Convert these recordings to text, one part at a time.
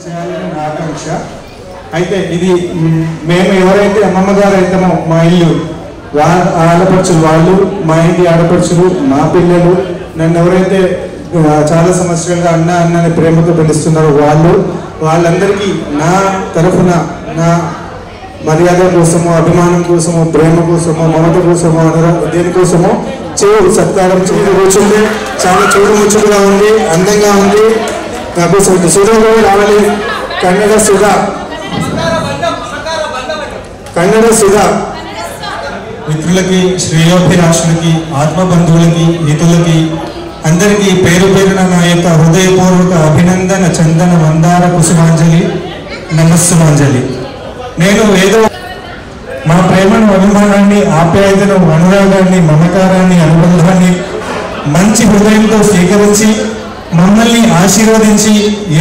చేయాలని నా ఆకాంక్ష. అయితే ఇది మేము ఎవరైతే అమ్మమ్మ గారు అయితేమో మా ఇల్లు ఆడపడుచులు వాళ్ళు, మా ఇంటి ఆడపడుచులు, మా పిల్లలు, నన్ను ఎవరైతే చాలా సంవత్సరాలుగా అన్న అన్నని ప్రేమతో పిలుస్తున్నారో వాళ్ళందరికీ నా తరఫున నా మర్యాద కోసమో, అభిమానం కోసమో, ప్రేమ కోసమో, మమత కోసమో, దేనికోసమో సత్కారం చేసి కూర్చుంది. చాలా చూడముచ్చుగా ఉంది, అందంగా ఉంది. నాకు సుధా కూడా రావాలి. కన్నడ సుధా మిత్రులకి, శ్రేయోభిలాషులకి, ఆత్మబంధువులకి, హితులకి అందరికీ పేరు పేరున నా యొక్క హృదయపూర్వక అభినందన చందన మందార కుసుమాంజలి, నమస్సుమాంజలి. నేను ఏదో మా ప్రేమను, అభిమానాన్ని, ఆప్యాయతను, అనురాగాన్ని, మమకారాన్ని, అనుబంధాన్ని మంచి హృదయంతో స్వీకరించి మమ్మల్ని ఆశీర్వదించి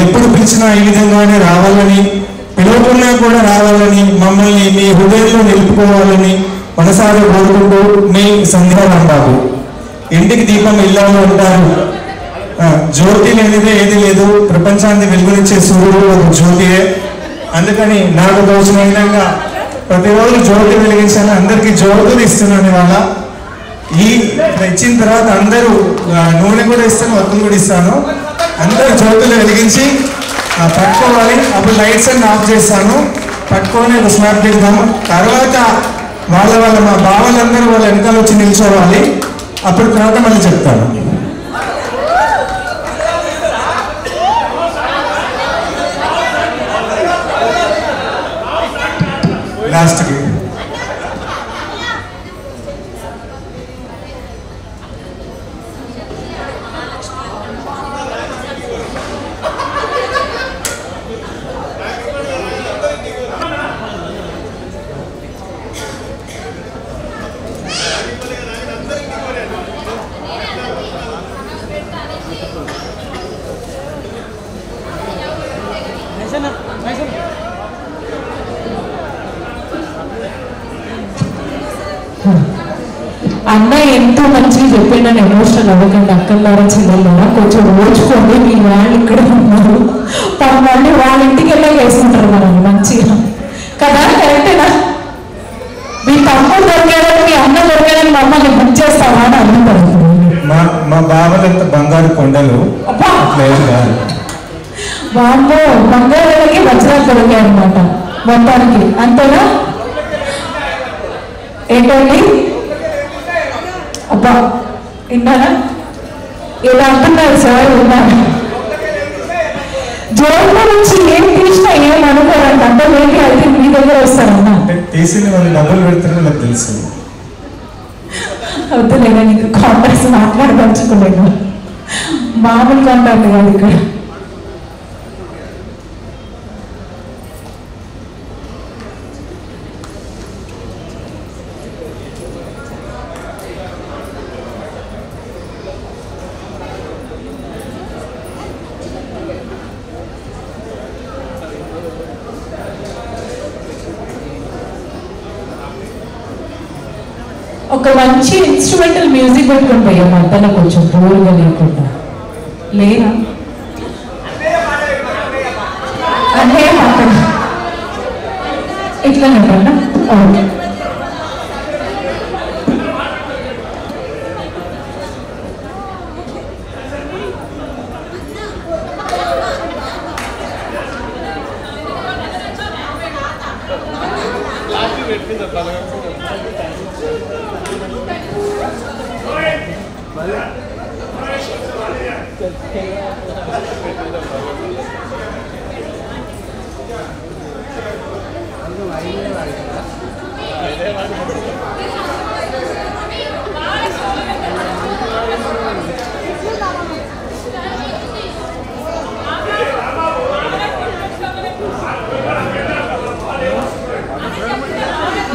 ఎప్పుడు పిలిచినా ఈ విధంగానే రావాలని, పిలవకున్నా కూడా రావాలని, మమ్మల్ని మీ హృదయంలో నిలుపుకోవాలని మనసారా కోరుకుంటూ మీ సంధ్యారాం బాబు. ఇంటికి దీపం ఇల్లాలు అంటారు, జ్యోతి లేనిదే ఏది లేదు. ప్రపంచాన్ని వెలుగునిచ్చే సూర్యుడు ఒక జ్యోతియే. అందుకని నాకు తోచిన విధంగా ప్రతిరోజు జ్యోతి వెలిగించాను. అందరికీ జ్యోతులు ఇస్తున్నాను. ఇవాళ ఈ ఇచ్చిన తర్వాత అందరూ నూనె కూడా ఇస్తాను, ఒత్తులు కూడా ఇస్తాను. అందరూ జ్యోతులు వెలిగించి పట్టుకోవాలి. అప్పుడు లైట్స్ అన్ని ఆఫ్ చేస్తాను. పట్టుకొని ఒక స్నాప్ దిగుతాము. తర్వాత వాళ్ళ మా బావలందరూ వాళ్ళ వెనకాల వచ్చి నిల్చోవాలి. అప్పుడు తర్వాత మళ్ళీ చెప్తాను. లాస్ట్కి అన్న ఎంతో మంచిగా చెప్పిండని ఎమోషనల్ అవ్వకండి. అక్కలారా, చెల్లెల్లారా, కొంచెం ఓర్చుకోండి. మీ వాళ్ళు ఇక్కడ ఉన్నారు, మళ్ళీ వాళ్ళ ఇంటికి వెళ్ళే వేసుకుంటారు మనల్ని మంచిగా కదా. కరెక్టేనా? మీ తమ్ముడు దొరికాడని, మీ అన్న దొరికాడని మమ్మల్ని బుక్ చేస్తావా అని అడుగుతారు. మా బావలంత బంగారు కొండలు వాళ్ళు బంగారాలకి వజ్రాలు దొరికాయి అనమాట మొత్తానికి. అంతేనా? ఏంటండి? అబ్బా విన్నారా? ఇలా అంటున్నారు సార్. విన్నాను. జోన్ల నుంచి ఏం తీసినా ఏం అనుకోరంట. అంటే ఏంటి అయితే మీ దగ్గర వస్తారన్నా తీసిన వాళ్ళు డబ్బులు పెడతారని నాకు తెలుసు. వద్దులేనా, నీకు కాంటాక్ట్స్ మాట్లాడదలుచుకోలేను. మామూలు కాంటాక్ట్ కాదు ఇక్కడ. ఒక మంచి ఇన్స్ట్రుమెంటల్ మ్యూజిక్ పెట్టుకుని పోయా మధ్యలో కొంచెం బోర్గా లేకుండా. లేదా అంటే అక్కడ ఇట్లా చెప్పండి. Okay,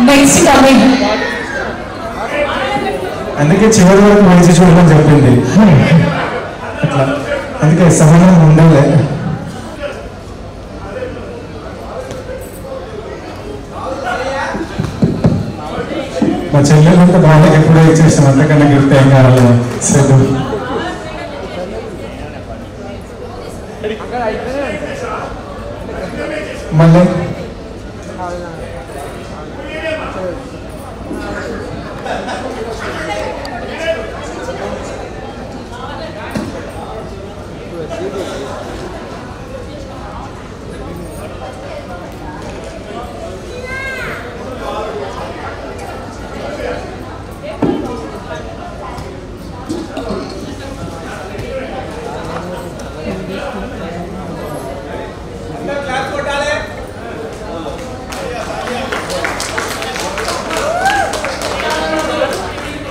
next coming. అందుకే చివరి వరకు మంచి చూడమని చెప్పింది. అట్లా అందుకే సహనం ఉండాలి. మా చెల్లెలంతా బాగా ఎప్పుడో ఇచ్చేసాం. అంతకన్నా గిఫ్ట్ ఏం కావాలి. శ్రద్ధ మళ్ళీ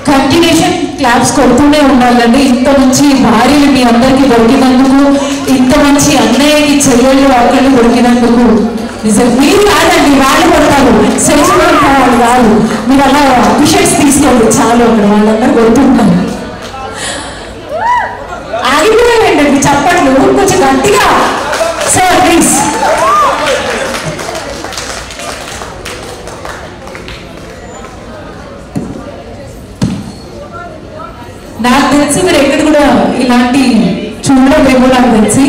కంటిన్యూషన్ క్లాప్స్ కొడుతూనే ఉండాలండి. ఇంత మంచి భార్యలు మీ అందరికీ దొరికినందుకు, ఇంత మంచి అన్నయ్యకి చెల్లెళ్ళు అక్కడికి దొరికినందుకు నిజం మీరు కాదండి, వాళ్ళు కొడతారు, సెలవులు వాళ్ళు కాదు. మీరు అలా అభిషేక్స్ తీసుకోండి చాలు, అక్కడ వాళ్ళందరూ కొడుతుంటారు. ఆగిపోయారండి చప్పట్లు కొంచెం గట్టిగా. Sir please. నాకు తెలిసి మీరు ఎక్కడ కూడా ఇలాంటి చూడలేమో నాకు తెలిసి.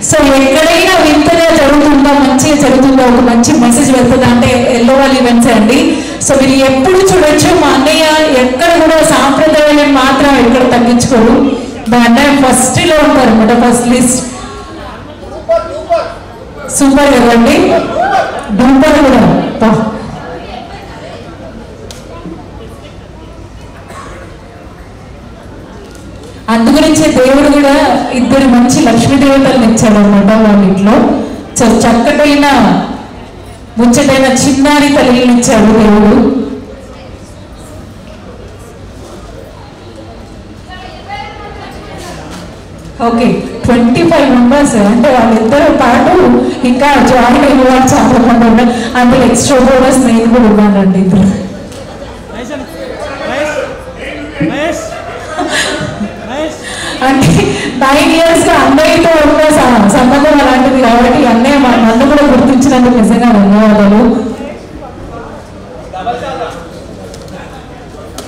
సో ఎక్కడైనా వింతగా జరుగుతుందో, మంచిగా జరుగుతుందో, ఒక మంచి మెసేజ్ వెళ్తుందా అంటే ఎల్లోవాల్ ఈవెంట్స్ అండి. సో మీరు ఎప్పుడు చూడొచ్చు. మా అన్నయ్య ఎక్కడ కూడా సాంప్రదాయాలను మాత్రం ఎక్కడ తగ్గించుకోరు. మా అన్నయ్య ఫస్ట్ లో ఉంటారు అనమాట, ఫస్ట్ లిస్ట్. సూపర్ కదండి, డూపర్ కూడా. అందుగురించే దేవుడు కూడా ఇద్దరు మంచి లక్ష్మీ దేవతలను ఇచ్చాడు అనమాట వాళ్ళ ఇంట్లో. చక్కటైన ముచ్చటైన చిన్నారి తల్లిని ఇచ్చాడు దేవుడు. ఓకే, 25 మెంబర్స్ అంటే వాళ్ళిద్దరు పాటు ఇంకా జాయిన్ అయిన వాళ్ళు చాలా మంది ఉన్నారు. అందులో ఎక్స్ట్రా బోనస్ నేను కూడా ఉన్నానండి. ఇద్దరు అంటే 9 years గా అన్నయ్యతో ఉన్న సంబంధం అలాంటిది కాబట్టి అన్నయ్య నన్ను కూడా గుర్తించినందుకు నిజంగా ధన్యవాదాలు.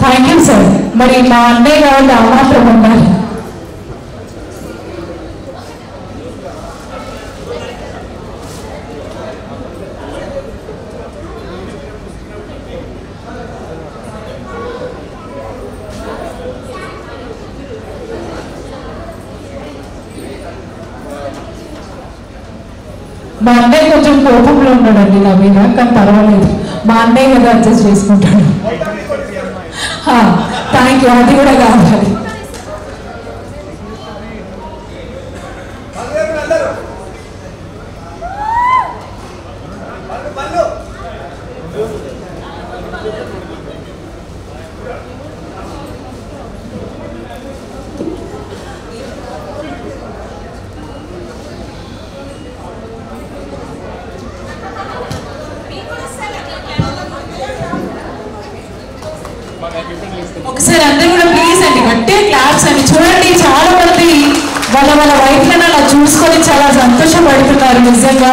Thank you sir. మరి మా అన్నయ్య కాబట్టి ఆ మాత్రం ఉండాలి. మా అన్నయ్య కొంచెం కోపంలో ఉన్నాడండి నా మీద, కానీ పర్వాలేదు, మా అన్నయ్య కదా అడ్జస్ట్ చేసుకుంటాడు. Thank you. అది కూడా కావాలి. ఒకసారి అందరూ కూడా ప్లీజ్ అండి గట్టిగా క్లాప్స్ అండి. చూడండి చాలా మంది వాళ్ళ వాళ్ళ వైఫ్లను అలా చూసుకొని చాలా సంతోషపడుతున్నారు. నిజంగా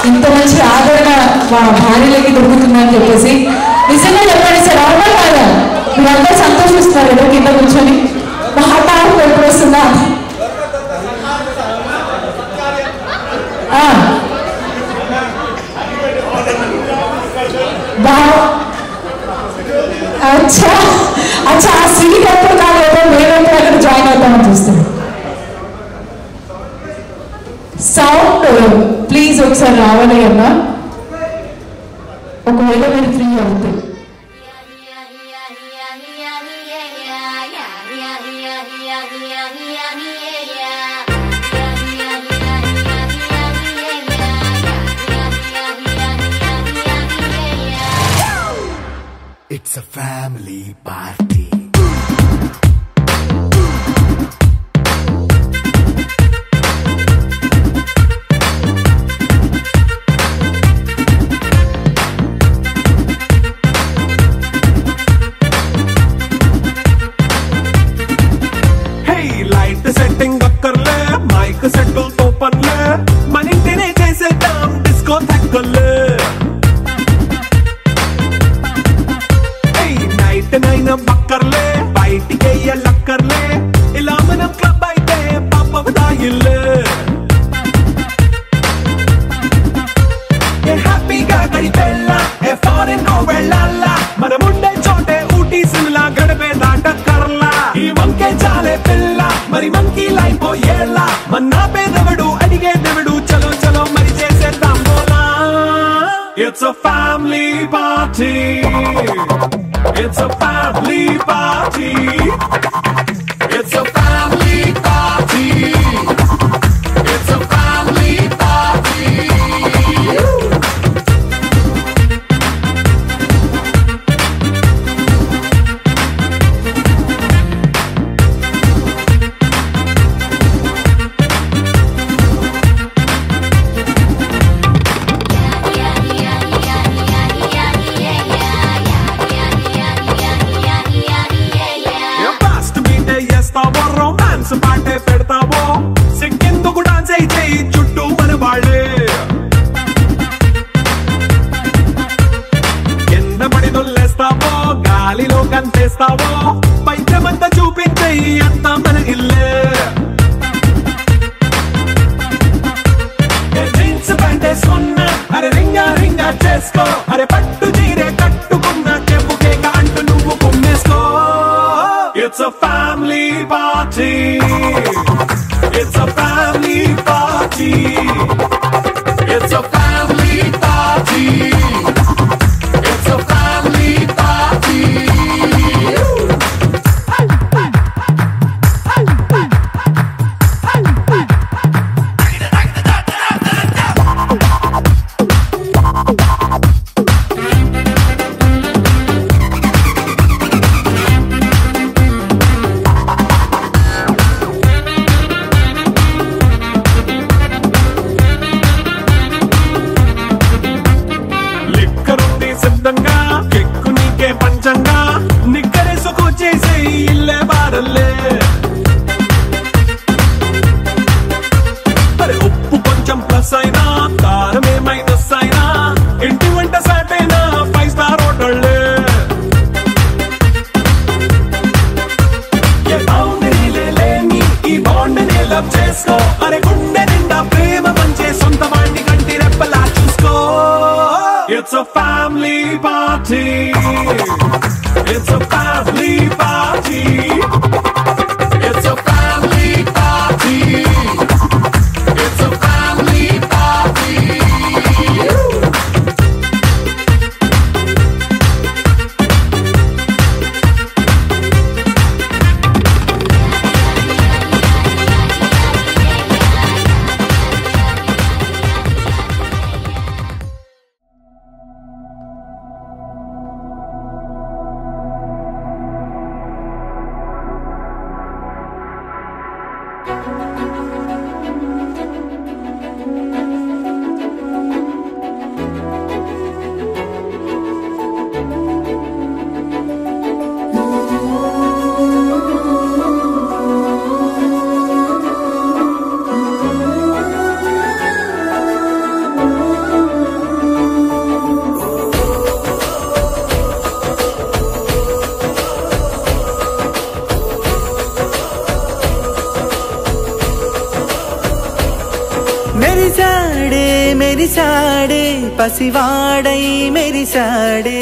ఇంత మంచి ఆదరణ మా భార్యలకి దొరుకుతుందని చెప్పేసి నిజంగా చెప్పండి సార్. అవునా కాదా? మీరందరూ సంతోషిస్తున్నారు కదా కింద కూర్చొని. మా హాట ఎప్పుడు వస్తుందా? అచ్చా అచ్చా, ఆ సీట్ ఎప్పుడు కాలేదో మేమైతే అక్కడ జాయిన్ అవుతామని చూస్తున్నాం. సౌండ్ ప్లీజ్ ఒకసారి రావాలి అన్నా, ఒకవేళ మీరు ఫ్రీ అవుతుంది. It's a family party. Hey, light setting akkarle, mic settle to panle, manintine chesedam disco thakkale. నైన బక్కర్లే బయటికెయ్య లక్కర్లే, ఇలా మనం క్లబ్ అయితే పాప దాయిల్లే. It's a family party. It's a family party. It's a family party. It's a family party. Romance పాటే పెడతావో సిగ్గెందుకు dance అయి చేయి చుట్టూ మన వాళ్ళే కింద పడి దొల్లేస్తావో గాలిలో కంతేస్తావో పైత్యమంతా చూపించేయి అంతా మన ఇల్లే జీన్స్ ప్యాంటేసుకున్నా అరే రింగా రింగా చేసుకో అరే పట్టు చీరే కట్టుకున్న చెప్పు కేక అంటూ నువ్వు కుమ్మేసుకో It's a family party. It's a family party. It's a family party. It's a family party. పంచంగా నిక్కరేసుకు చేసే ఇల్లే బారల్లే అరే ఉప్పు కొంచెం ప్లస్ అయినా కారమే మైనస్ అయినా ఇంటి వంట సాట్ అయినా 5 స్టార్ హోటళ్ళే ఏ బౌండరీలే లేని ఈ బాండ్ని లవ్ చేసుకో అరే గుండె నిండా ప్రేమ పంచే సొంత వాణ్ణి కంటి రెప్పలా చూసుకో It's a family party. It's a family party. It's a family party. It's a family party. మెరిసాడే పసివాడై మెరిసాడే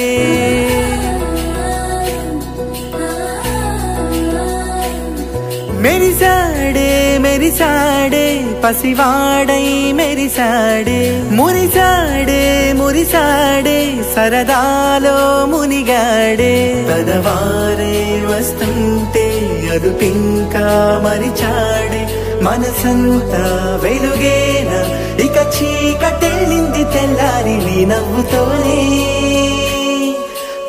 మెరిసాడే మెరిసాడే పసివాడై మెరిసాడే మురిసాడే మురిసాడే సరదాలో మునిగాడే తనవారే వస్తుంటే అదుపింకా మరిచాడే మనసంతా వెలుగేన ఇక చీకటెళ్ళింది తెల్లారి నీ నవ్వుతోనే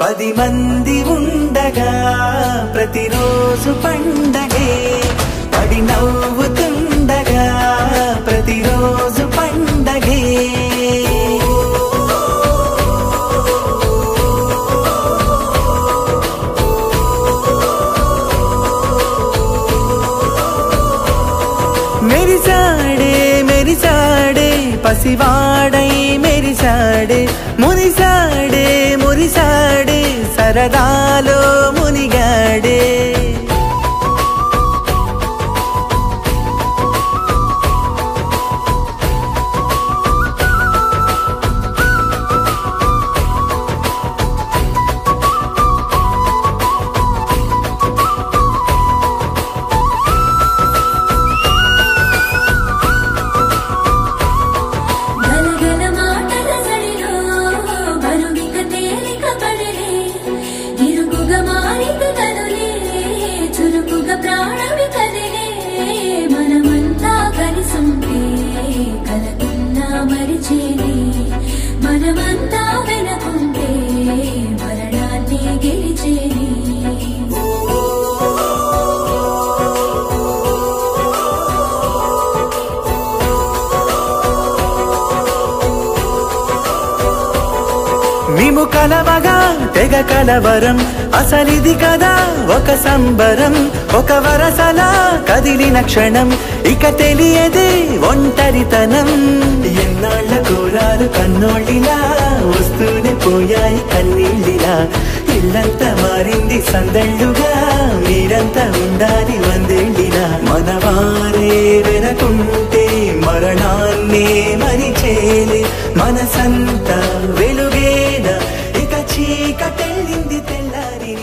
10 మంది ఉండగా ప్రతిరోజు పండగే పడి నవ్వుతుండగా ప్రతిరోజు పండగే మెరిసాడే మెరిసాడే పసివాడై మెరిసాడే మురిసాడే మురిసాడే సరదాలో మునిగాడే గలగల మాటల సడిలో పిలిచేనే మనమంతా వెనకుంటే మరణాన్ని గెలిచేనే మేము కలవగా తెగ కలవరం అసలిది కదా ఒక సంబరం ఒక వరసలా కదిలిన క్షణం ఇక తెలియదే ఒంటరితనం ఎన్నాళ్ళ కోరాలు కన్నోళ్ళిలా వస్తూనే పోయాయి కన్నీళ్ళిలా ఇల్లంతా మారింది సందళ్ళుగా మీరంతా ఉండాలి వందేళ్ళిలా మనవారే వెనకుంటే మరణాన్నే మరిచేలే మనసంతా వెలుగేనా ఇక చీకటెళ్ళింది తెల్లారి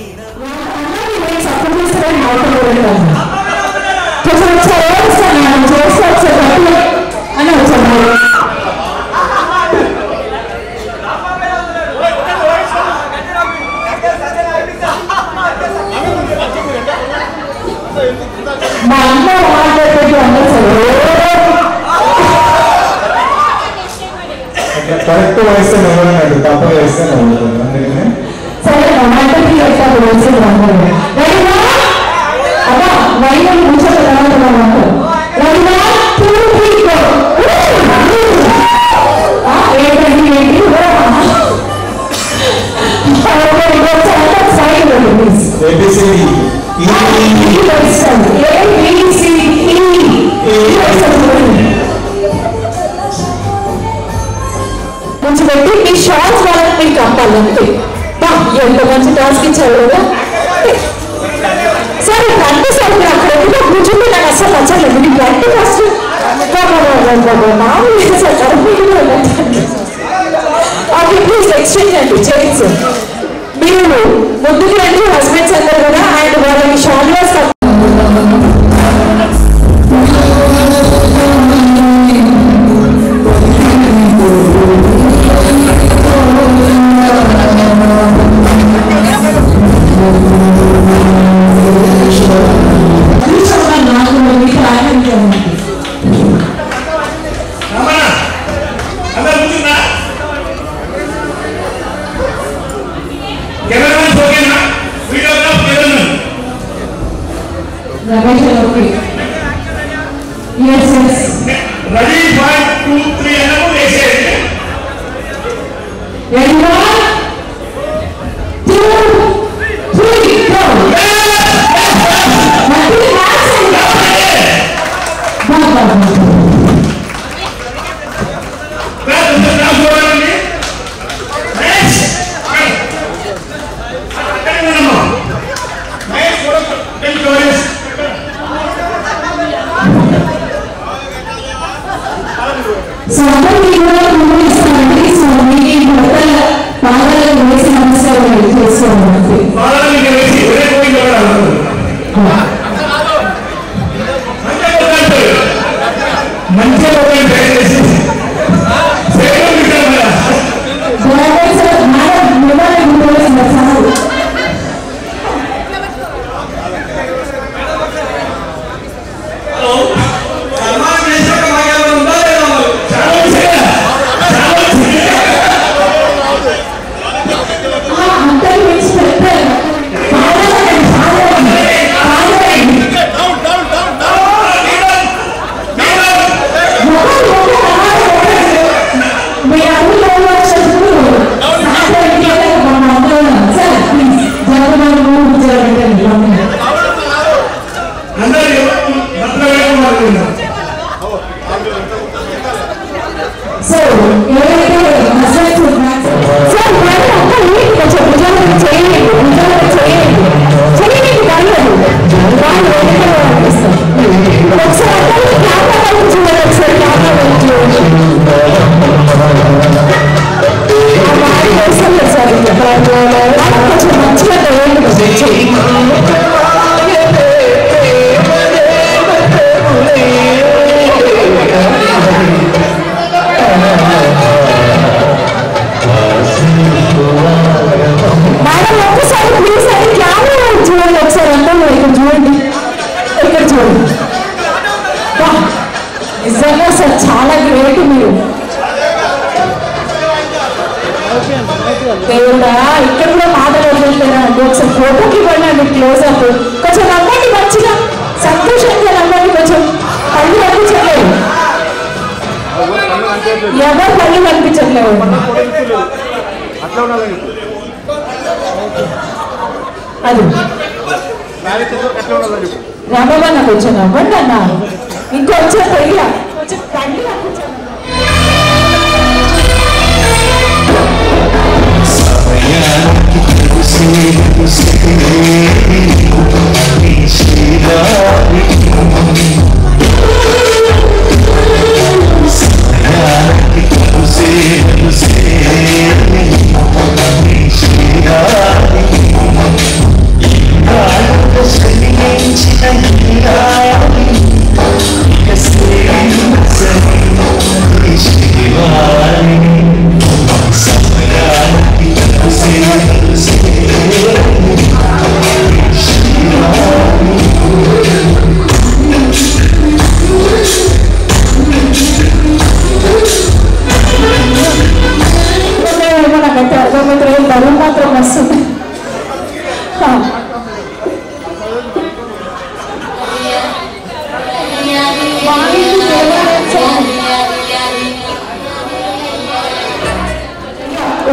మా అమ్మ కరెక్ట్ వయసు నవ్వన్నాడు తప్ప వేస్తే నవ్వుతుంది అందుకనే సరే మాటకి ఎట్లా వేసి అబ్బా వైద్య కూర్చోబెట్టాలంటున్నాను కొంచెం పెట్టి మీ షార్ట్స్ వాళ్ళకి మీకు కప్పాలంటే ఎంత మంచి టాస్క్ ఇచ్చారు కదా సరే అంటే సార్ మీరు అక్కడ ఎదుగులో కూర్చుంటే నాకు అసలు నచ్చలేదు మీకు అంటే ఫస్ట్ ఓకే ప్లీజ్ ఎక్స్చేంజ్ అండి చేయండి సార్ మీరు ముందుకు రండి హస్బెండ్స్ అందరు కదా అండ్ వాళ్ళకి షార్ట్ వేస్తారు దేవుడా ఇక్కడ కూడా మాటలు వదిలేదండి. ఒకసారి ఫోటోకి ఇవ్వండి క్లోజ్ అప్. కొంచెం నమ్మండి, మంచిగా సంతోషంగా నమ్మండి. కొంచెం కళ్ళు కనిపించట్లేదు, ఎవరు కళ్ళు కనిపించట్లేదు. అది రమ్మన్న కొంచెం నవ్వండి అన్న. ఇంకొంచెం తెలియ కొంచెం కళ్ళు కనిపించాలి. బరువు మాత్రం వస్తుంది.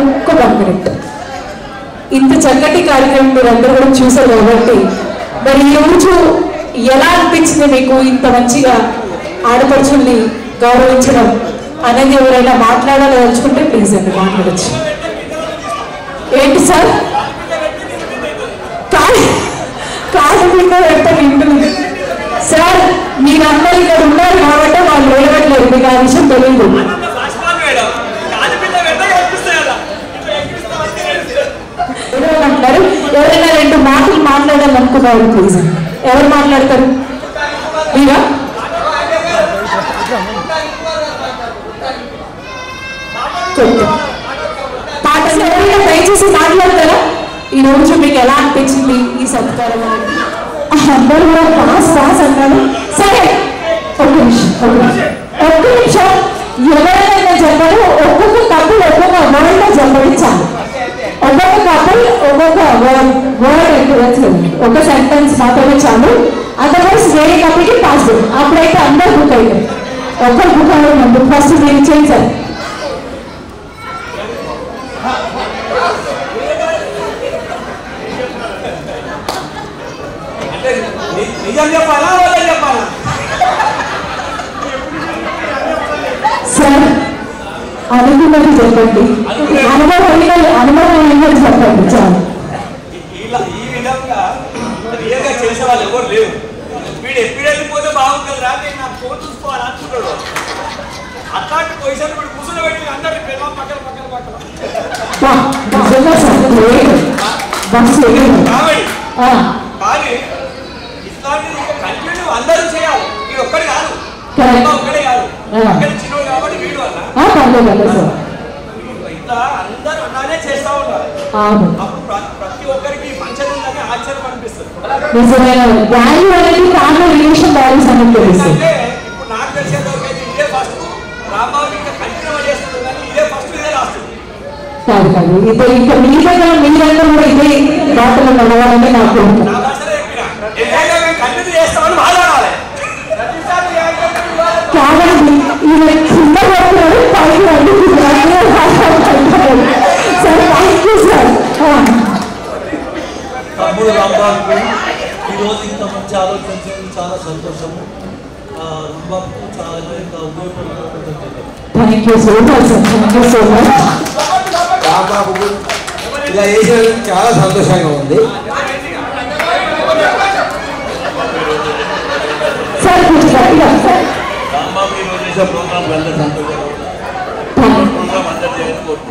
ఒక్క పక్కనట్టు ఇంత చక్కటి కార్యక్రమం మీరు అందరూ కూడా చూసారు కాబట్టి మరి ఈ రోజు ఎలా అనిపించింది మీకు? ఇంత మంచిగా ఆడపడుచుల్ని గౌరవించడం అనేది ఎవరైనా మాట్లాడాలో తలుచుకుంటే ప్లీజ్ అండి మాట్లాడచ్చు. ఏంటి సార్ కార్మిక ఎంత నింటుంది సార్? మీరందరూ ఇక్కడ ఉన్నారు కాబట్టి వాళ్ళు వేయట్లేదు, మీకు ఆ విషయం తెలియదు. ఏమంటారు? ఎవరైనా రెండు మాటలు మాట్లాడాలనుకున్నారు ప్లీజ్. ఎవరు మాట్లాడతారు? మీరా? పాట దయచేసి మాట్లాడతారా? ఈ రోజు మీకు ఎలా అనిపించింది ఈ సత్కారం? అందరూ కూడా పాస్ పాస్ అన్నారు. సరే ఒక్క నిమిషం ఎవరైనా చెప్పారు. ఒక్కొక్క కప్పులు ఒక్కొక్క వర్డ్లో చెప్పడించాలి. ఒక్కొక్క కప్పులు ఒక్కొక్క వర్డ్ ఎంట్రన్స్, ఒక సెంటెన్స్ మాత్రమే చాలు. అదర్వైజ్ వేరే కప్పుకి పాస్. అప్పుడైతే అందరు బుక్ అవుతారు. ఒక్కరు బుక్ అవ్వడం ఫస్ట్ మీరు చేయండి సార్. సార్ అనుకున్నది చెప్పండి, అనుభవం చెప్పండి చాలు. ఈ విధంగా రియల్గా చేసే వాళ్ళు ఎవరు లేరు. వీడు ఎప్పుడు వెళ్ళిపోతే బాగుంటుంది రా, నేను నా ఫోన్ చూసుకోవాలి అనుకుంటాడు. అట్లాంటి పొజిషన్ ఇప్పుడు కూర్చొని పెట్టి అందరు పక్కన పక్కన పక్కన కానీ ఇట్లాంటిది కంటిన్యూ అందరూ చేయాలి. వీడు ఒక్కడే కాదు, ఒక్కడే కాదు, అక్కడ చిన్నోడు కాబట్టి వీడు అన్న ఇట్లా అందరూ అన్నానే చేస్తా ఉన్నారు. అప్పుడు ప్రతి ఒక్కరికి మంచిగా ఉందని ఆశ్చర్యం అనిపిస్తుంది. ఇప్పుడు నాకు తెలిసేదైతే ఇదే ఫస్ట్, రాంబాబు ఇంకా కంటిన్యూ చేస్తుంది కానీ ఇదే ఫస్ట్, ఇదే లాస్ట్. కాదు కాదు ఇప్పుడు ఇంకా మీరందరూ కూడా ఇదే బాటలో నడవాలని నాకు కంటిన్యూ చేస్తామని మాట్లాడాలి. కాదండి ఈయన కింద పడుతున్నాడు, పైకి వండుకుంటున్నాడు. Sir thank you sir. తమ్ముడు రాంబాబుకు ఈరోజు ఇంత మంచి ఆలోచించింది చాలా సంతోషము. రాంబాబుకు చాలా ఇంకా ఉపయోగపడుతుంది. Thank you so much sir, thank you so much. రాంబాబుకు ఇలా చేసినందుకు చాలా సంతోషంగా ఉంది. సార్ కొంచెం గట్టిగా సార్. రాంబాబు ఈరోజు చేసే ప్రోగ్రాం అందరూ సంతోషంగా ప్రోగ్రాం అందరూ చేసుకోవచ్చు.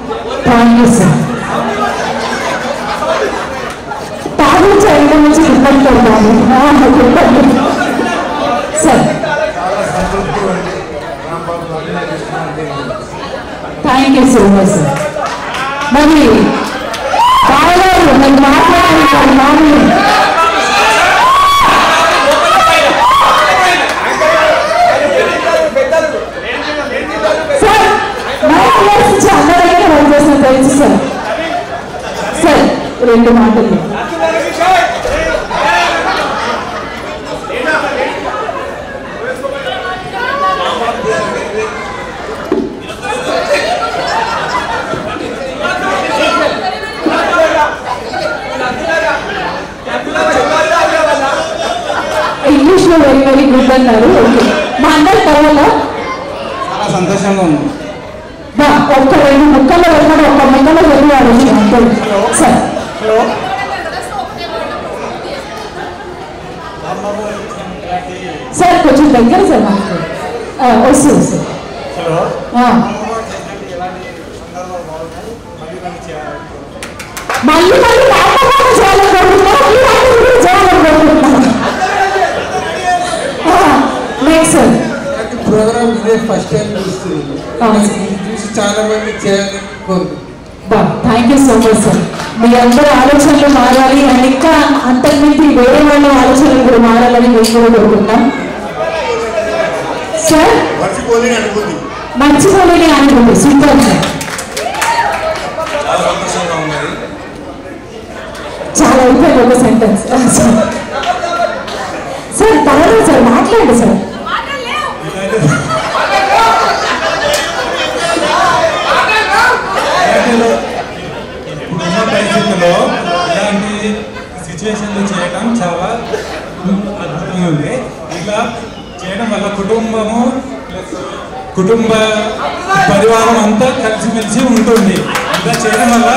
Thank you sir. తాగించే ఐదు నుంచి ఇబ్బంది పడతాను sir. Thank you so much sir. మరి బావగారు మరి మాట్లాడాలి మామూలు సార్ అందరికీ రన్ చేసిన తెలుసు సార్. 2 మాటలు. ఇంగ్లీష్ లో వెరీ వెరీ గుడ్ అన్నారు. ఓకే, మా అందరి పర్వాలా? చాలా సంతోషంగా ఉంది. ఒక్క 2 ముక్కల్లో వెళ్ళాడు, ఒక్క ముక్కలో వెళ్ళాడు అంతే. సార్ సార్ కొంచెం దగ్గర సార్ మాకు వస్తుంది సార్. మళ్ళీ మళ్ళీ నెక్స్ట్ సార్ ప్రోగ్రామ్ ఇదే ఫస్ట్ టైం చూసి చాలా మంది చేయాలని కోరుకుంటున్నాను. Thank you so much sir. మీ అందరూ ఆలోచనలు మారాలి అండ్ ఇంకా అంతకుమించి వేరే వాళ్ళ ఆలోచనలు కూడా మారాలని మేము కూడా కోరుకుంటాం సార్. మర్చిపోలేని అనుభూతి సూపర్ సార్. చాలా అయిపోయింది ఒక సెంటెన్స్ సార్. పర్వాలేదు సార్, మాట్లాడండి సార్. ఇప్పుడున్న పరిస్థితుల్లో ఇలాంటి సిచ్యువేషన్లు చేయడం చాలా అద్భుతంగా ఉంది. ఇలా చేయడం వల్ల కుటుంబ పరివారం అంతా కలిసిమెలిసి ఉంటుంది. ఇలా చేయడం వల్ల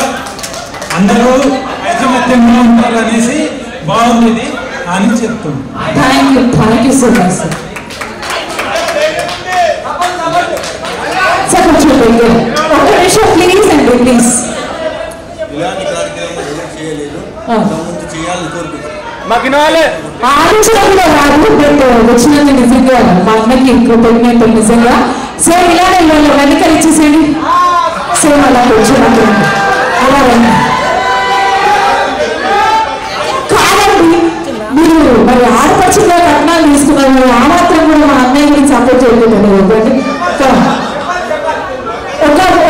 అందరూ ఐకమత్యంగా ఉంటారు అనేసి బాగుంది అని చెప్తుంది. Thank you so much sir. Sir కొంచెం ఒక నిమిషం ప్లీజ్ అండి, ప్లీజ్. ఇలాంటి కార్యక్రమం చేయలేదు, చేయాలని కోరుకుంటున్నాను. ఆలోచనలో రాదు, వచ్చినందుకు నిజంగా మా అన్నకి కృతజ్ఞత నిజంగా. సార్ ఇలానే వెనకాల ఇచ్చేసేయండి సేమ్ అలా వచ్చినట్టు అలా రండి. కాదండి, మీరు మరి ఆడపక్షంగా కట్నాలు తీసుకున్నారు, ఆ మాత్రం కూడా మా అన్నయ్య గురించి సపోర్ట్ చేయలేదు.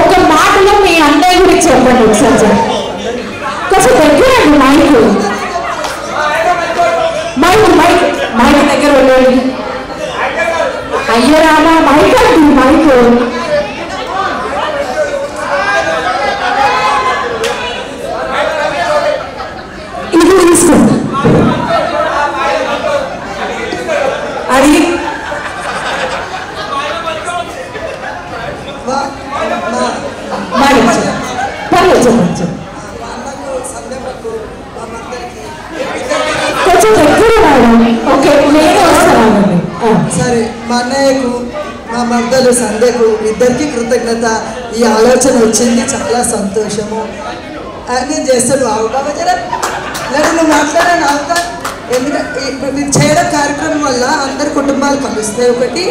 ఒక మాటలో మీ అన్నయ్య గురించి చెప్పండి ఒకసారి సార్. కొంచెం దగ్గరండి మైక్ దగ్గర వెళ్ళండి. అయ్యో రామా, మైక్ అండి మైక్. ఇది తీసుకోండి. అది పర్లేదు చెప్పండి. కొంచెం దగ్గర రావాలి. ఓకే, నేను వస్తానండి. సరే, మా అన్నయ్యకు మా మర్దలు సంధ్యకు ఇద్దరికి కృతజ్ఞత. ఈ ఆలోచన వచ్చింది, చాలా సంతోషము. నేను చేస్తాను బాబా జర లేదు నువ్వు మాట్లాడాను అవుతా. ఎందుకంటే మీరు చేయడం కార్యక్రమం వల్ల అందరి కుటుంబాలు కలుస్తాయి. ఒకటి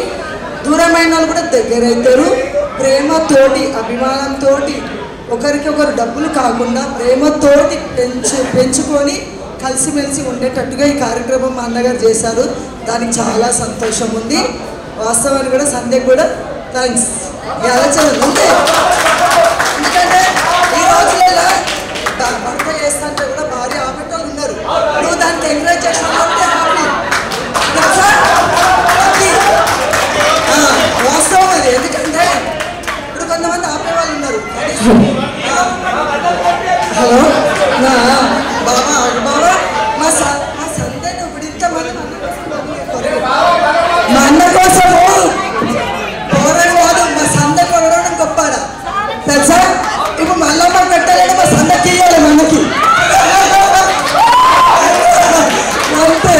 దూరమైన వాళ్ళు కూడా దగ్గర అవుతారు. ప్రేమతోటి అభిమానంతో ఒకరికొకరు డబ్బులు కాకుండా ప్రేమతోటి పెంచుకొని కలిసిమెలిసి ఉండేటట్టుగా ఈ కార్యక్రమం మా అన్నగారు చేశారు. దానికి చాలా సంతోషం ఉంది. వాస్తవానికి కూడా సంధ్యకు కూడా థ్యాంక్స్. ఈ ఆలోచన ఉంది. ఎందుకంటే ఈ రోజులలో భర్త చేస్తుంటే కూడా భార్య ఆపేటోళ్ళు ఉన్నారు. నువ్వు దానికి ఎంకరేజ్ చేసినట్టే హ్యాపీ. వాస్తవం అది. ఎందుకంటే ఇప్పుడు కొంతమంది ఆపేవాళ్ళు ఉన్నారు. హలో బాబా బాబా మా సంధ్యను ఇప్పుడు ఇంతమంది మా అన్న కోసము పోరాడు కాదు, మా సంధ్య కొనడం గొప్పడా తెలుసా. ఇప్పుడు మళ్ళా మాకు కట్టాలంటే మా సంధ్యకి ఇవ్వాలి మనకి అంతే.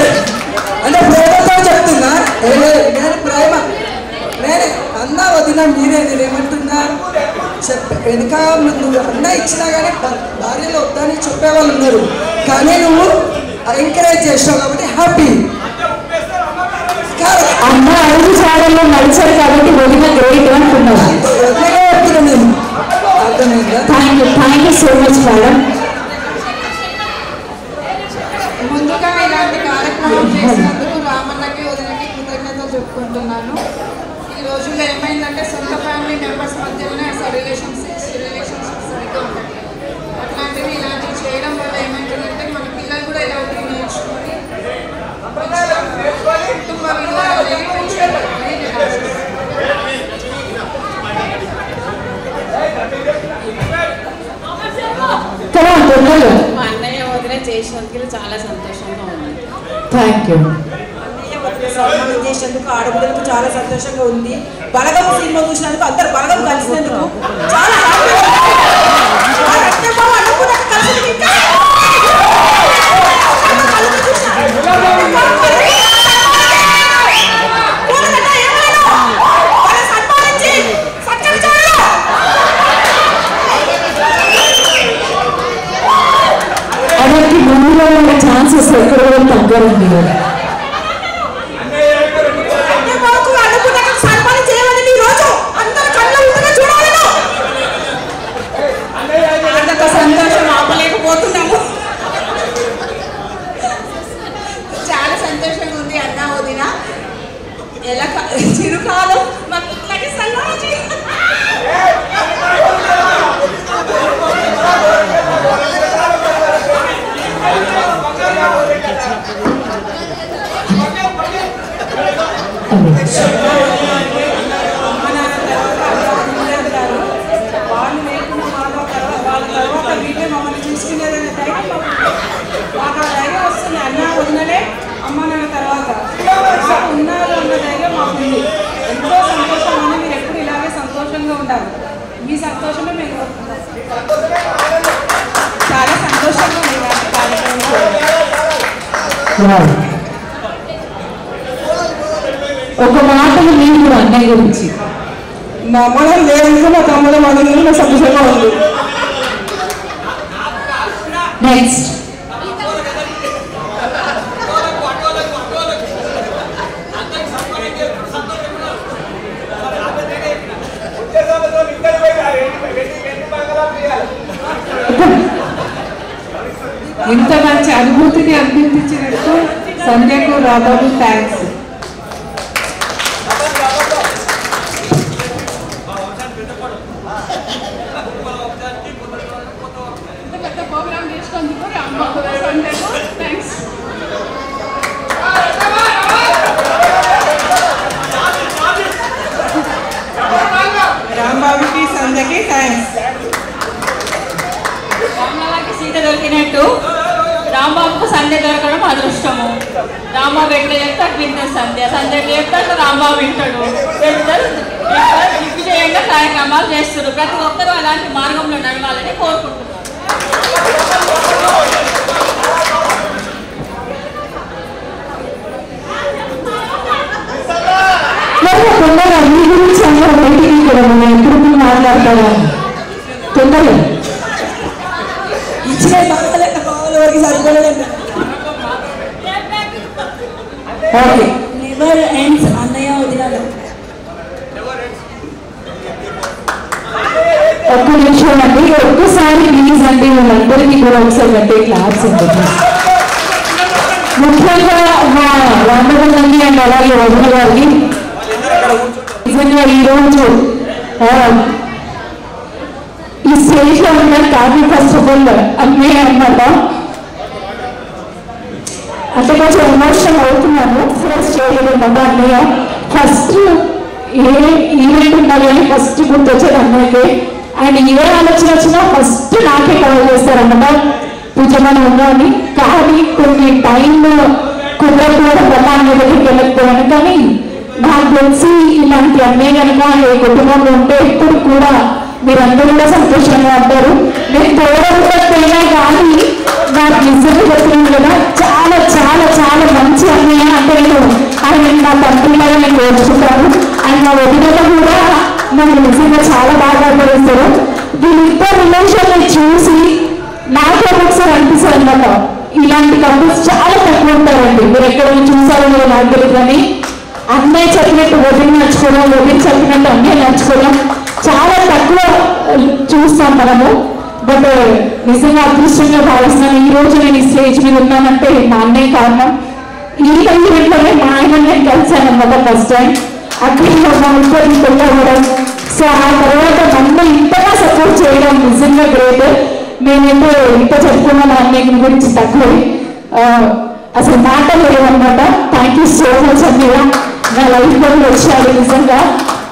అంటే ప్రేమతో చెప్తున్నా, నేను ప్రేమ నేనే అన్న వదిన మీరే. నేనేమంటున్నా వెనుక నువ్వు అన్న ఇచ్చినా కానీ భార్యలో వద్దని చెప్పేవాళ్ళు ఉన్నారు. కానీ నువ్వు ఎంకరేజ్ చేసావు కాబట్టి హ్యాపీ. అన్న 5 సార్లు నడిచారు కాబట్టి వదిన గ్రేట్ అంటున్నారు. నేను అర్థమైందా? Thank you so much madam. ముందుగా ఇలాంటి కార్యక్రమం చేసినందుకు రామన్నకి వదినకి కృతజ్ఞతలు చెప్పుకుంటున్నాను. ఈ రోజుల్లో ఏమైందంటే సొంత ఫ్యామిలీ మెంబర్స్ మధ్యలోనే అసలు రిలేషన్షిప్స్ సరిగ్గా ఉంటాయి. అట్లాంటివి ఇలాంటివి చేయడం వల్ల చేసినందుకు చాలా సంతోషంగా ఉంది. Thank you. సన్మానం చేసినందుకు ఆడపిల్లలకు చాలా సంతోషంగా ఉంది. బలగం సినిమా చూసినందుకు అందరు బలగం కలిసినందుకు చాలా ಅದಕ್ಕೆ ಮುಂದಿನ ಚಾನ್ಸಸ್ ಎಕ್ಕಡೋ ತಗ್ಗರಂడి. సంతోషం ఆపలేకపోతున్నాము. చాలా సంతోషంగా ఉంది అన్న వదిన. ఎలా చిరుకాలం మాకు ఇట్లాగే సన్మానం చేయాలి. వాళ్ళు లేకుండా వాళ్ళ తర్వాత వీళ్ళే మమ్మల్ని చూసుకునేదనే ధైర్యం మాకు ఆ ధైర్యం వస్తుంది. అన్న వదినలే అమ్మ నాన్న తర్వాత ఉన్నారు అన్న ధైర్యం మాకు ఉంది. ఎంతో సంతోషం అని మీరు ఎప్పుడు ఇలాగే సంతోషంగా ఉండాలి. మీ సంతోషమే మేము చాలా సంతోషంగా ఉంది ఒక మాటలు మీరు కూడా అన్నయ్య గురించి. మా అమ్మ లేదు, మా తమ్ముడు మనలో నా సంతోషంగా ఉంది. నెక్స్ట్ ఇంత మంచి అనుభూతిని అందించినట్టు సంధ్యకు రాబాబు థ్యాంక్స్. రాంబాబుకి సంధ్యకి థ్యాంక్స్. రాంబాబుకి సీత దొరికినట్టు రాంబాబుకు సంధ్య దొరకడం అదృష్టము. రాంబాబు ఎట్లా చెప్తే వింటారు సంధ్య, సంధ్య చెప్తే రాంబాబు వింటాడు. దిగ్విజయంగా కార్యక్రమాలు చేస్తారు. ప్రతి ఒక్కరూ అలాంటి మార్గంలో నడవాలని కోరుకుంటున్నారు. తొందరగా మీ గురించి అందరూ బయటికి కూడా మనం ఎప్పుడు మాట్లాడతాము. తొందరగా ఇచ్చిన వరకు సరిపోలేదంట. నెవర్ ఎండ్స్ అన్నయ్య వదిలాలి. ఒక్క నిమిషం అండి, ఒక్కసారి ప్లీజ్ అండి వాళ్ళందరికీ కూడా ఒకసారి అంటే క్లాస్ ఉంటుంది. ముఖ్యంగా మా రామగండి అండ్ అలాగే వదిన గారికి నిజంగా ఈరోజు ఈ స్టేజ్ లో ఉన్న కాఫీ ఫస్ట్ ఆఫ్ ఆల్ అన్నయ్య అన్నమాట. అంటే కొంచెం ఎమోషన్ అవుతున్నాను. ఫస్ట్ చేయలేదన్నమాట అన్నయ్య. ఫస్ట్ ఏ ఈవెంట్ ఉండాలి అని ఫస్ట్ గుర్తొచ్చేది అన్నయ్యకే. అండ్ ఏ ఆలోచన వచ్చినా ఫస్ట్ నాకే కాల్ చేస్తారన్నమాట, పూజమని ఉన్నాను. కానీ కొన్ని టైంలో కుదరకపోవడం వల్ల అన్నయ్య దగ్గరికి వెళ్ళకపోయాను. కానీ నాకు తెలిసి ఇలాంటి అన్నయ్య కనుక ఏ కుటుంబంలో ఉంటే ఎప్పుడు కూడా మీరందరూ కూడా సంతోషంగా ఉంటారు. నేను తోడకపోయినా కానీ నాకు నిజంగా చెప్తున్నాను కదా, చాలా చాలా చాలా మంచి అన్నయ్య. అంటే నేను ఆయన నా తండ్రిలాగా నేను కోరుకుంటాను. అండ్ మా వదినలో కూడా నన్ను నిజంగా చాలా బాగా అర్థమిస్తారు. వీళ్ళిద్దరు రిలేషన్ చూసి నాకే ఒకసారి అనిపిస్తుంది అన్నమాట, ఇలాంటి కపుల్స్ చాలా తక్కువ ఉంటారండి. మీరు ఎక్కడ చూసారో మీరు నాకు తెలియదు. కానీ అన్నయ్య చెప్పినట్టు వదిలి నడుచుకోవడం, వదిలి చెప్పినట్టు అన్నయ్య నడుచుకోవడం చాలా తక్కువ చూస్తాం మనము. బట్ నిజంగా అదృష్టంగా భావిస్తున్నాను ఈ రోజు నేను ఈ స్టేజ్ మీద ఉన్నానంటే మా అన్నయ్య కారణం. ఈ ఈవెంట్లోనే మా ఆయన నేను కలిసాను అన్నమాట ఫస్ట్ టైం. అక్కడ మా ఇద్దరిని పెళ్ళవడం, సో ఆ తర్వాత నన్ను ఇంతగా సపోర్ట్ చేయడం నిజంగా గ్రేట్. నేనేంటో ఇంత చెప్పుకున్నా మా అన్నయ్య గురించి తక్కువ, అసలు మాటలు లేవన్నమాట. థ్యాంక్ యూ సో మచ్ అన్నయ్య, నా లైఫ్లో వచ్చాడు నిజంగా.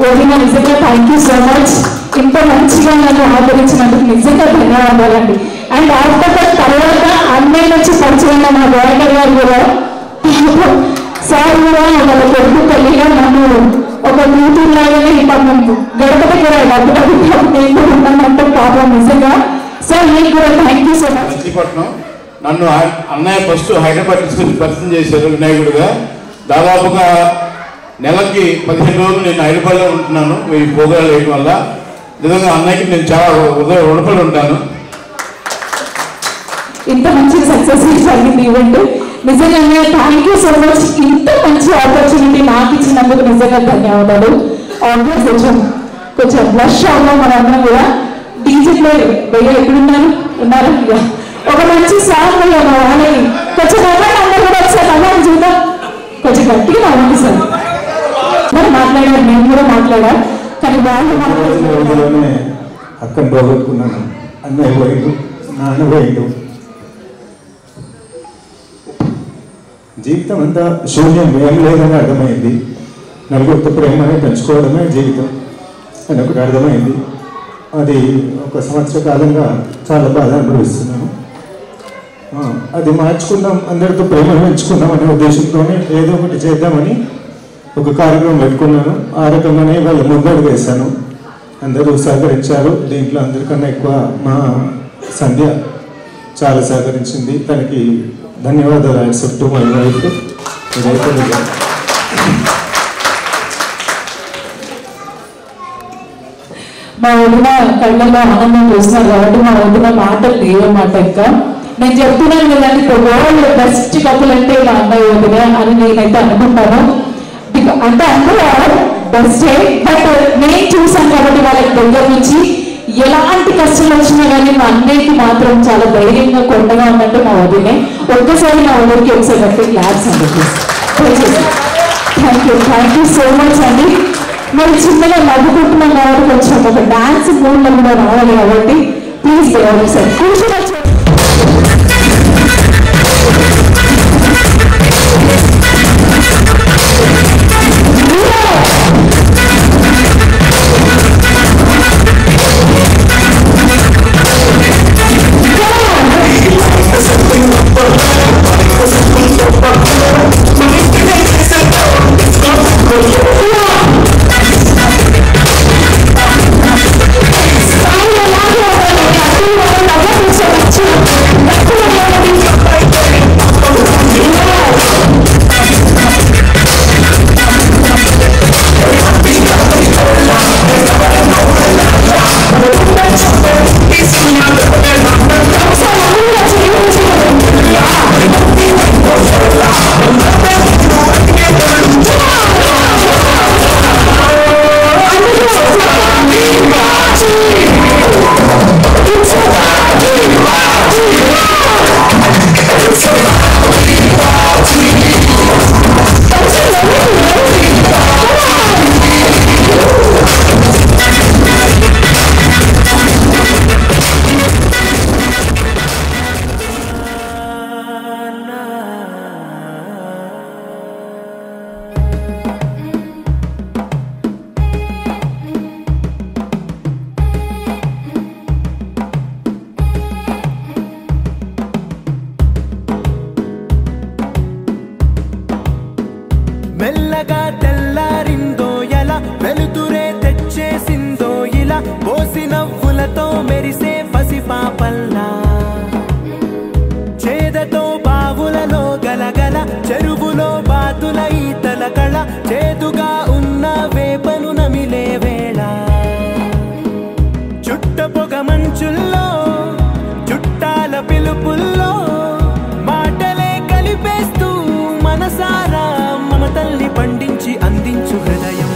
వదిన నిజంగా థ్యాంక్ యూ సో మచ్. ఇంత మంచిగా నన్ను ఆదరించినందుకు నిజంగా ధన్యవాదాలండి. అండ్ ఆఫ్టర్ దట్ తర్వాత అన్నయ్య నుంచి పరిచయం మా డైరెక్టర్ గారు కూడా సార్ కూడా ఒక కొడుకు తల్లిగా నన్ను ఒక కూతురులాగానే పాపం గడపటి కూడా నేను ఉన్నానంటే పాపం నిజంగా. సార్ మీకు కూడా thank you so much. Machilipatnam నన్ను అన్నయ్య ఫస్ట్ హైదరాబాద్ తీసుకొచ్చి పరిచయం చేశారు వినాయకుడిగా. దాదాపుగా నెలకి 15 రోజులు నేను హైదరాబాద్లో ఉంటున్నాను మీ ప్రోగ్రాం వేయడం వల్ల. నిజంగా అన్నయ్యకి నేను చాలా రుణపడి ఉంటాను. ఇంత మంచి సక్సెస్ జరిగింది ఈవెంట్. నిజంగా థ్యాంక్ యూ సో మచ్. ఇంత మంచి ఆపర్చునిటీ నాకు ఇచ్చినందుకు నిజంగా ధన్యవాదాలు. ఆల్మోస్ట్ కొంచెం బ్లష్ అవుతాం మన అందరం కూడా. డీజే ప్లేయర్ భయ్య ఎక్కడున్నారు ఉన్నారు. ఒక మంచి సాంగ్ వాళ్ళని కొంచెం అందరూ కూడా ఒకసారి అమ్మాయిని చూద్దాం. కొంచెం గట్టిగా అవ్వండి సార్. మరి మాట్లాడారు, నేను కూడా మాట్లాడా, కానీ వాళ్ళు అక్కని పోగొట్టుకున్నాను. అన్నయ్య పోయిండు, నాన్న పోయిండు. జీవితం అంతా శూన్యం, ఏం లేదని అర్థమైంది. నలుగురితో ప్రేమని పెంచుకోవడమే జీవితం అని ఒకటి అర్థమైంది. అది 1 సంవత్సర కాలంగా చాలా బాధ అనుభవిస్తున్నాను. అది మార్చుకుందాం, అందరితో ప్రేమను పెంచుకుందాం అనే ఉద్దేశంతోనే ఏదో ఒకటి చేద్దామని ఒక కార్యక్రమం పెట్టుకున్నాను. ఆ రకంగానే వాళ్ళు ముందడుగు వేశాను. అందరూ సహకరించారు. దీంట్లో అందరికన్నా ఎక్కువ మా సంధ్య చాలా సహకరించింది. తనకి ధన్యవాదాలు. Accept to my wife. ఇదైతే మా వదిన కళ్ళలో ఆనందం చూస్తున్నారు కాబట్టి మా వదిన మాటలు లేవన్నమాట. ఇంకా నేను చెప్తున్నాను కదండి, వరల్డ్ బెస్ట్ కపుల్ అంటే మా అమ్మాయి వదిన అని నేనైతే అనుకుంటాను. అంటే అందరూ బెస్టే, బట్ నేను చూసాను కాబట్టి వాళ్ళకి దగ్గర నుంచి ఎలాంటి కష్టాలు వచ్చినా కానీ మా అన్నయ్యకి మాత్రం చాలా ధైర్యంగా కొండగా ఉన్నట్టు మా వదినే. ఒక్కసారి మా వదిలికి ఒకసారి గట్టి క్లాప్స్ అండి. థ్యాంక్ యూ సో మచ్ అండి. మరి చిన్నగా నవ్వుకుంటున్నాం కాబట్టి కొంచెం ఒక డాన్స్ మూడ్లో కూడా రావాలి కాబట్టి ప్లీజ్ సార్ కూర్చొని మెల్లగా తెల్లారిందో ఎలా వెలుతురే తెచ్చేసిందో ఇలా పోసి నవ్వులతో మెరిసే పసిపాపల్లా చేదతో బావులలో గలగల చెరువులో బాతుల ఈతల కళ చేదుగా ఉన్న వేపను నమిలే వేళ చుట్ట పొగ మంచుల్లో చుట్టాల పిలుపుల్లో మాటలే కలిపేస్తూ మనసారా మమతల్ని పండించి అందించు హృదయం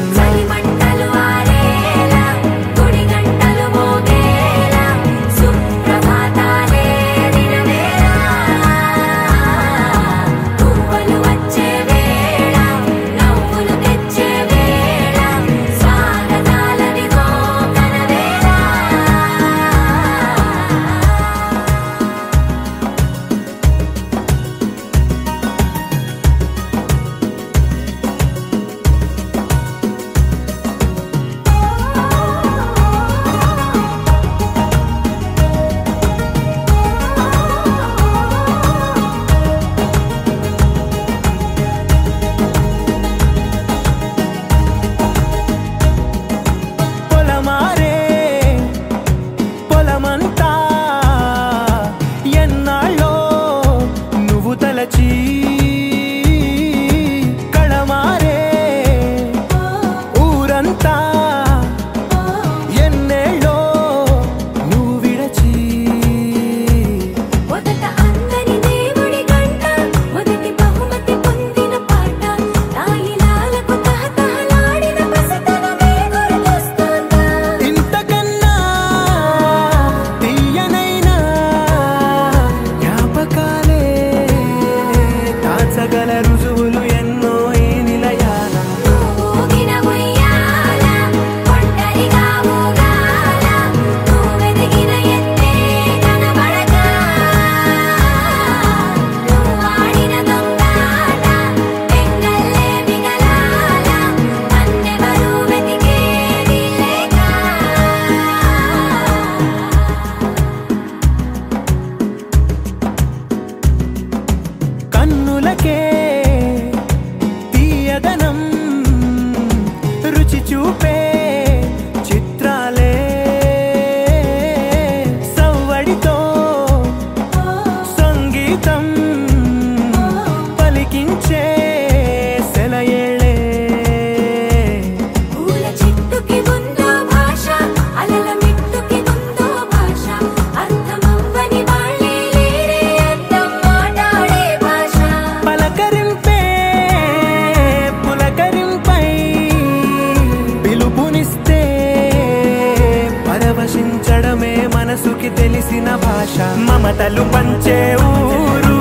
ప్రేమే మనసుకి తెలిసిన భాష, మమతలు పంచే ఊరు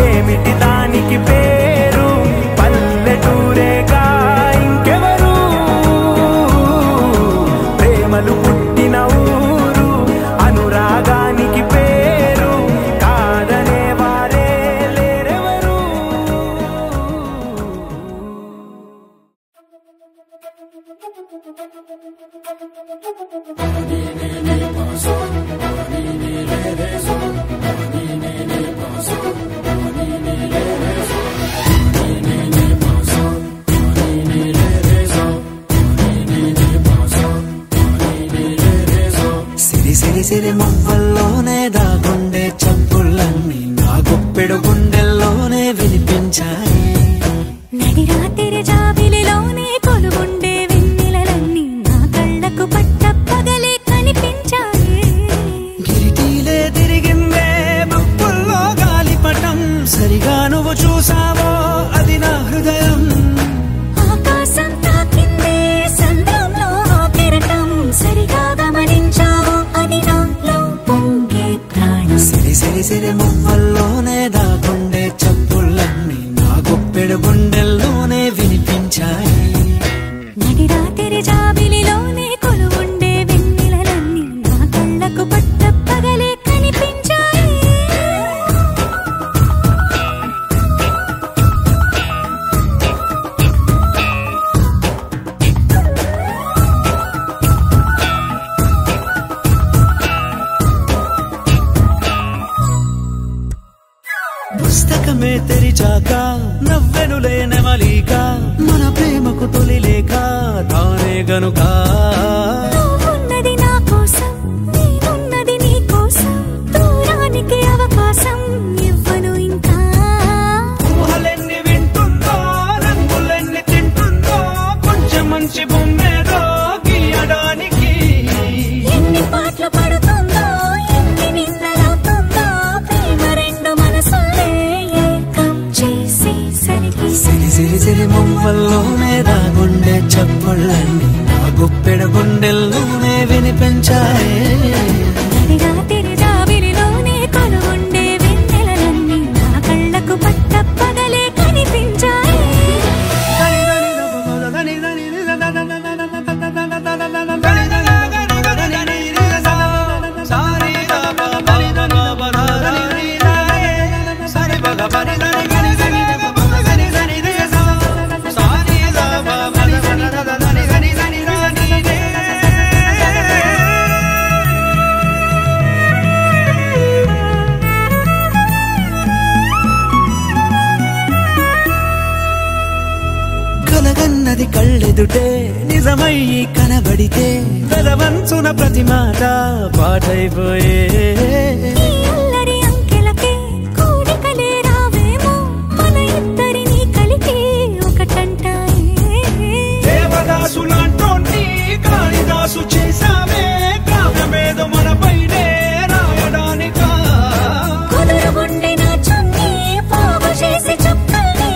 ఏమిటి దానికి పేరు, పల్లెటూరేగా ఇంకెవరు, ప్రేమలు పుట్టిన ఊరు అనురాగానికి పేరు, కాదనే వారే లేరెవరు. సిరి మువ్వల్లోనే దాగుండే చప్పుళ్ళన్నీ నా గుప్పెడు గుండెల్లోనే వినిపించాయి. నడిరాత్రి జాబిలిలోనే కొలుగుండే వెన్నెలలన్నీ నా కళ్ళకు పట్టపగలే కనిపించాయి. గిరిటీలే తిరిగిందే మబ్బుల్లో గాలిపటం, సరిగా నువ్వు చూసావో అది నా హృదయం. ఆకాశం తాకిందే సంద్రంలో కెరటం, సరిగా గమనించావో అది నాలో పొంగే ప్రాణం. సిరి మువ్వల్లోనే దాగుండే చప్పుళ్ళన్నీ నా గుప్పెడు గుండెల్లోనే వినిపించాయి. నడిరాత్రి జాబిలిలోనే కొలువుండే వెన్నెలలన్నీ నా కళ్ళకు పట్టపగలే కనిపించాయి. పుస్తకమే తెరిచాక నవ్వెనులే నెమలిక, మన ప్రేమకు తొలి లేక తానే గనుక. నువ్వున్నది నా కోసం, నేనున్నది నీ కోసం, దూరానికి అవకాశం ఇవ్వను ఇంకా. ఊహలెన్ని వింటుందో, రంగులెన్ని తింటుందో, కొంచెం మంచి బొమ్మేదో గీయడానికి. ఎన్ని పాటలు పడుతుందో, ఎన్ని నిందలవుతుందో, ప్రేమ రెండు మనసులే ఏకం చేసేసరికి. సిరి మువ్వల్లోనే దాగుండే చప్పుళ్ళన్నీ నా గుప్పెడు గుండెల్లోనే వినిపించాయి. నడిరాత్రి జాబిలిలోనే కొలువుండే వెన్నెలలన్నీ నా కళ్ళకు పట్టపగలే కనిపించాయి. కలగన్నది కళ్ళెదుటే నిజమై కనబడితే, వెలవంచున ప్రతి మాట పాటైపోయే. ఈ అల్లరి అంకెలకే కూడికలే రావేమో, మన ఇద్దరిని కలిపి ఒకటంటాయే. దేవదాసులాంటోన్ని కాళిదాసు చేశావే, కావ్యమేదో మనపైనే రాయడానికా. కుదురుగుండె నా చున్నీ పోగు చేసి చుక్కల్ని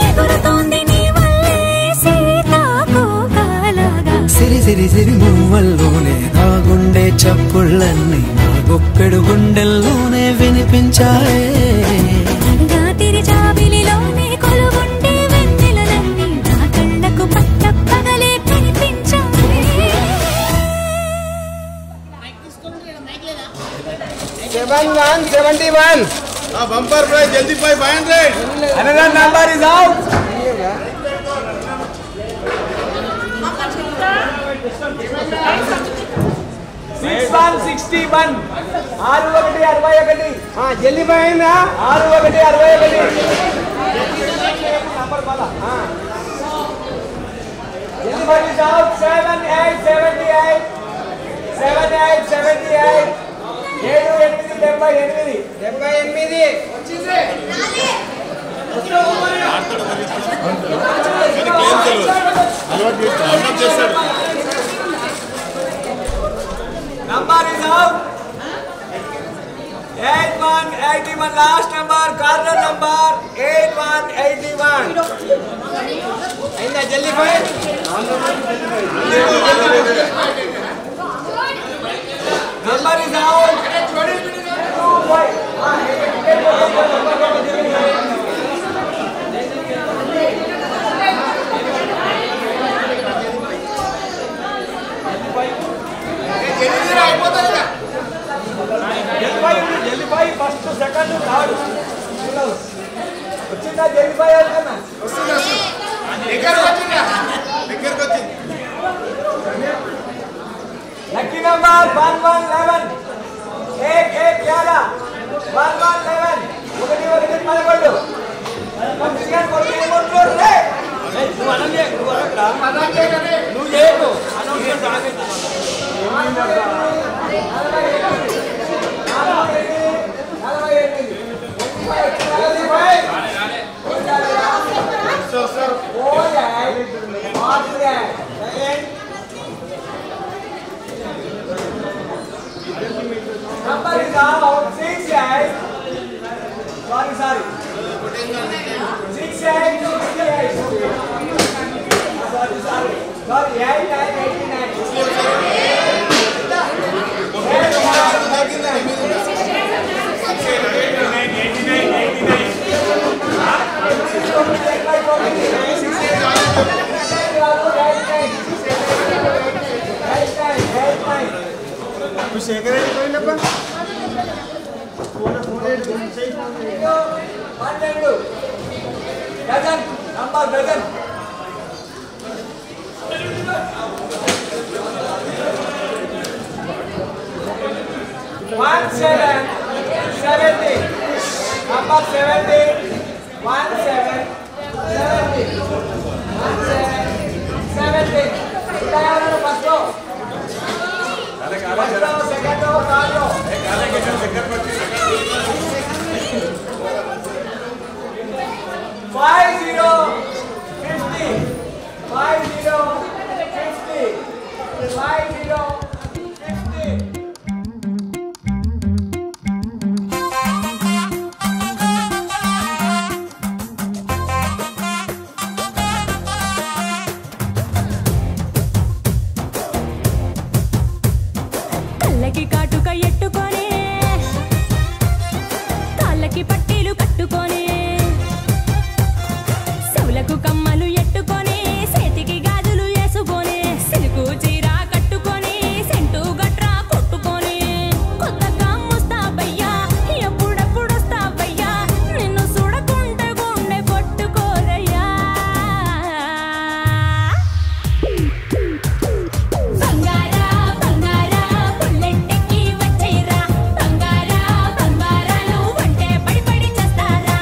ఎగురుతోంది నీ వల్లే సీతాకోకలాగా. సిరి మువ్వల్లోనే దాగుండే చప్పుళ్ళన్నీ నా గుప్పెడు గుండెల్లోనే వినిపించాయి. నడిరాత్రి జాబిలిలోనే కొలువుండే వెన్నెలలన్నీ నా కళ్ళకు పట్టపగలే కనిపించాయి. 7171. బంపర్ ప్రైజ్ జల్దీ 500. Another number is out. 6161. 6161. జల్దీ పోయిందా? 6161. నంబర్ బాలా. జల్దీ పోయి out. 7878. 7878. 7878. 78 వచ్చింది. Number is out. 8181. Last number, corner number 8181. Ainda jaldi poi. First second third వచ్చిందా జల్లిపాయ లక్కీ నెంబర్ 1111 एक एक 11 1111 ఒకటి ఒకటి 11 మంచిగా కొట్టి కొట్టు రే నువ్వు అనలే నువ్వు అనకరా అనలే కదే నువ్వు చేయకు announcement ఆగైతే Number is out 6 guys. Sorry. 6 8 Sorry. 8 9 Shekhar అయిపోయిందప్ప dozen number dozen One seven 70 number 70 17 70 17 Diana Pasto second Carlo 50 కళ్ళకి కాటుక ఎట్టుకొని కాళ్ళకి పట్టీలు కట్టుకొని చెవులకు కమ్మలు ఎట్టుకొని చేతికి గాజులు వేసుకొని సిలుకు చీర కట్టుకొని సెంటు గట్రా కొట్టుకొని కొత్తగా ముస్తాబయ్యా ఎప్పుడెప్పుడు వస్తావయ్యా నిన్ను చూడకుంటే గుండె కొట్టుకోరయ్యా బంగారా బంగారా పుల్లెట్టెక్కి వచ్చేరా బంగారా బంగారాలు అంటే పడి పడి చేస్తారా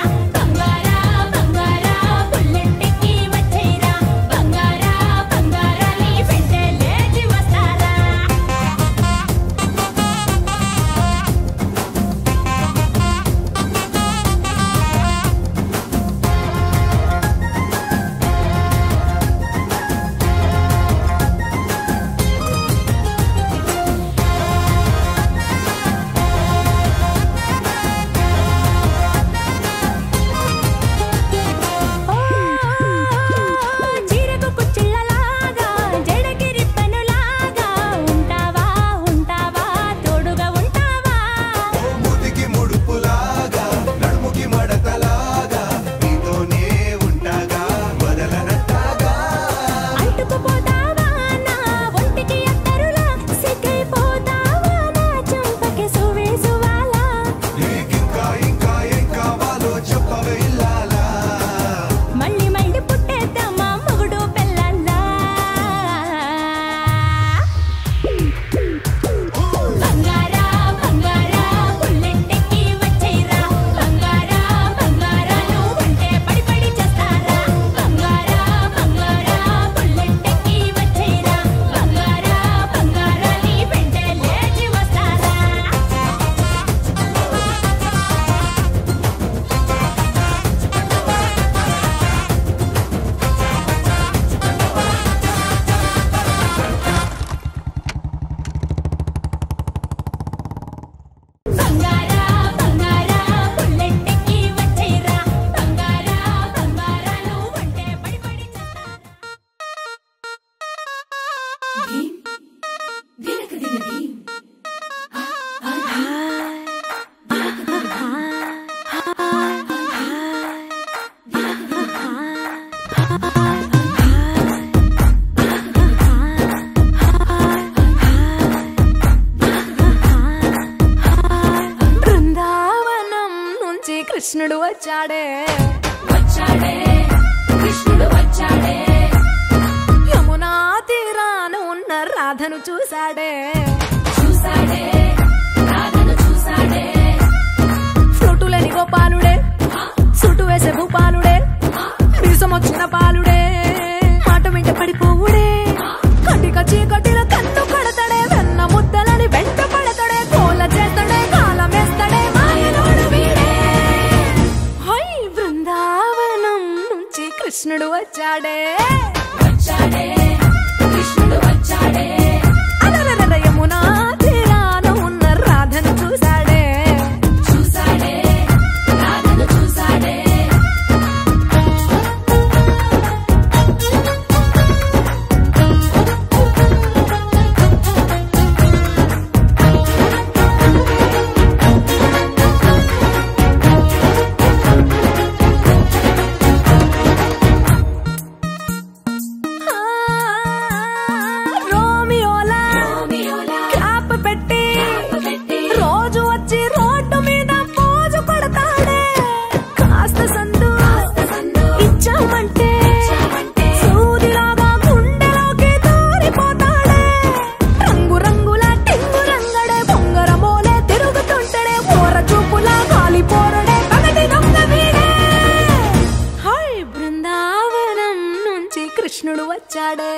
కృష్ణుడు వచ్చాడే వచ్చాడే కృష్ణుడు వచ్చాడే యమునా తీరాన ఉన్న రాధను చూశాడే చూసాడే రాధను చూసాడే ఫ్లూటులేని గోపాలుడే సుటు వేసే భూపాలుడే మీసమొచ్చిన పాలుడే మాట వెంట పడిపోవుడే కటిక చీకటిలో కన్ను కొడతాడే వెన్న ముద్దలని వెంట పడతాడే కోల చేస్తాడే కాలమేస్తాడే మాయలోడు వీడే హై బృందావనం నుంచి కృష్ణుడు వచ్చాడే వచ్చాడే కృష్ణుడు వచ్చాడే అలరల యమునా తీరాన ఉన్న రాధను చూశాడే చూసాడే రాధను చూసాడే రోమియోలా క్లాప్ పెట్టి రోజు వచ్చి రోడ్డు మీద పోజు కొడతాడే కాస్త సందు ఇచ్చామంటే సూదిలాగా గుండెలోకి దూరిపోతాడే రంగు రంగుల టింగు రంగడే బొంగరమోలే తిరుగుతుంటాడే పోర చూపులా గాలి పోరడే పగటి దొంగ వీడే హై బృందావనం నుంచి కృష్ణుడు వచ్చాడే